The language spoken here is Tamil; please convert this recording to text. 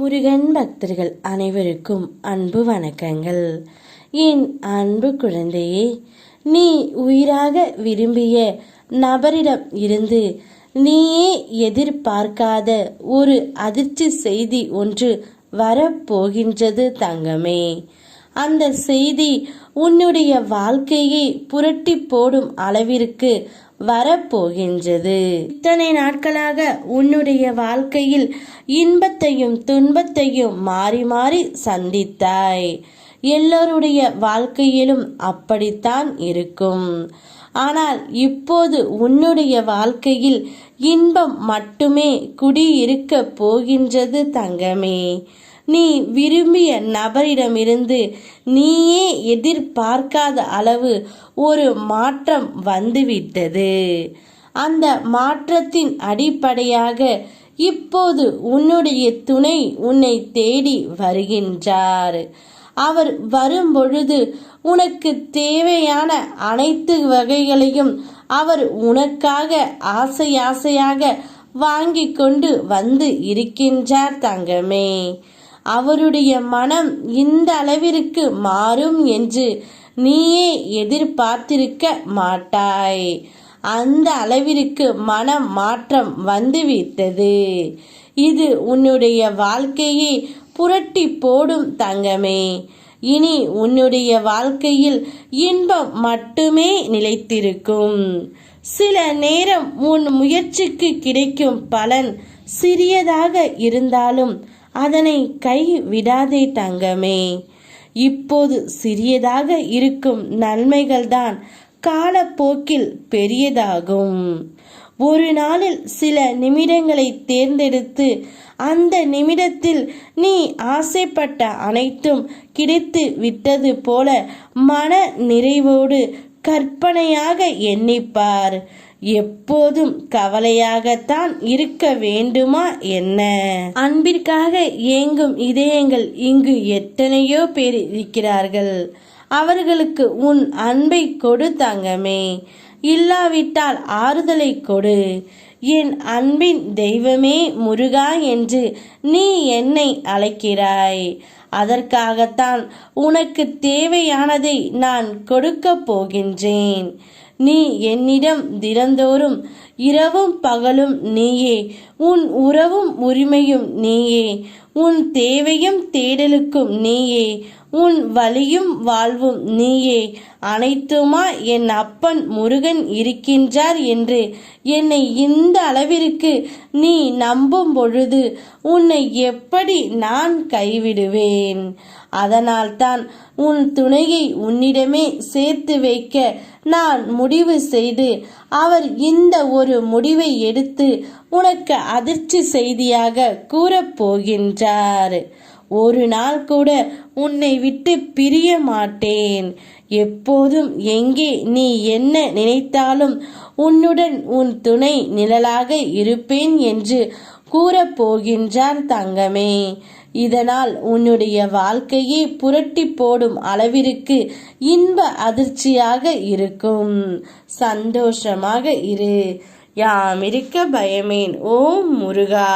முருகன் பக்தர்கள் அனைவருக்கும் அன்பு வணக்கங்கள். என் அன்பு குழந்தையே, நீ உயிராக விரும்பிய நபரிடம் இருந்து நீயே எதிர்பார்க்காத ஒரு அதிர்ச்சி செய்தி ஒன்று வரப்போகின்றது தங்கமே. அந்த செய்தி உன்னுடைய வாழ்க்கையை புரட்டி போடும் அளவிற்கு வரப்போகின்றது. இத்தனை நாட்களாக உன்னுடைய வாழ்க்கையில் இன்பத்தையும் துன்பத்தையும் மாறி மாறி சந்தித்தாய். எல்லோருடைய வாழ்க்கையிலும் அப்படித்தான் இருக்கும். ஆனால் இப்போது உன்னுடைய வாழ்க்கையில் இன்பம் மட்டுமே குடியிருக்க போகின்றது தங்கமே. நீ விரும்பிய நபரிடமிருந்து நீயே எதிர்பார்க்காத அளவு ஒரு மாற்றம் வந்துவிட்டது. அந்த மாற்றத்தின் அடிப்படையாக இப்போது உன்னுடைய துணை உன்னை தேடி வருகின்றார். அவர் வரும்பொழுது உனக்கு தேவையான அனைத்து வகைகளையும் அவர் உனக்காக ஆசையாக வாங்கி கொண்டு வந்து இருக்கின்றார் தங்கமே. அவருடைய மனம் இந்த அளவிற்கு மாறும் என்று நீயே எதிர்பார்த்திருக்க மாட்டாய். அந்த அளவிற்கு மனம் மாற்றம் வந்துவிட்டது. இது உன்னுடைய வாழ்க்கையை புரட்டி போடும் தங்கமே. இனி உன்னுடைய வாழ்க்கையில் இன்பம் மட்டுமே நிலைத்திருக்கும். சில நேரம் உன் முயற்சிக்கு கிடைக்கும் பலன் சிறியதாக இருந்தாலும் அதனை கைவிடாதே தங்கமே. இப்போது சிறியதாக இருக்கும் நன்மைகள்தான் காலப்போக்கில் பெரியதாகும். ஒரு நாளில் சில நிமிடங்களை தேர்ந்தெடுத்து அந்த நிமிடத்தில் நீ ஆசைப்பட்ட அனைத்தும் கிடைத்து விட்டது போல மன நிறைவோடு கற்பனையாக எண்ணிப்பார். எப்போதும் கவலையாகத்தான் இருக்க வேண்டுமா என்ன? அன்பிற்காக ஏங்கும் இதயங்கள் இங்கு எத்தனையோ பேர் இருக்கிறார்கள். அவர்களுக்கு உன் அன்பை கொடு தங்கமே. இல்லாவிட்டால் ஆறுதலை கொடு. என் அன்பின் தெய்வமே முருகா என்று நீ என்னை அழைக்கிறாய். அதற்காகத்தான் உனக்கு தேவையானதை நான் கொடுக்க போகின்றேன். நீ என்னிடம் தினந்தோறும் இரவும் பகலும் நீயே, உன் உறவும் உரிமையும் நீயே, உன் தேவையும் தேடலுக்கும் நீயே, உன் வலியும் வாழ்வும் நீயே, அனைத்துமா என் அப்பன் முருகன் இருக்கின்றார் என்று என்னை இந்த அளவிற்கு நீ நம்பும் பொழுது உன்னை எப்படி நான் கைவிடுவேன்? அதனால்தான் உன் துணையை உன்னிடமே சேர்த்து வைக்க நான் முடிவு செய்து அவர் இந்த ஒரு முடிவை எடுத்து உனக்கு அதிர்ச்சி செய்தியாக கூறப்போகின்றார். ஒரு நாள் கூட உன்னை விட்டு பிரிய மாட்டேன். எப்போதும் எங்கே நீ என்ன நினைத்தாலும் உன்னுடன் உன் துணை நிழலாக இருப்பேன் என்று கூறப்போகின்றார் தங்கமே. இதனால் உன்னுடைய வாழ்க்கையை புரட்டி போடும் அளவிற்கு இன்ப அதிர்ச்சியாக இருக்கும். சந்தோஷமாக இரு. யாம் இருக்க பயமேன். ஓம் முருகா.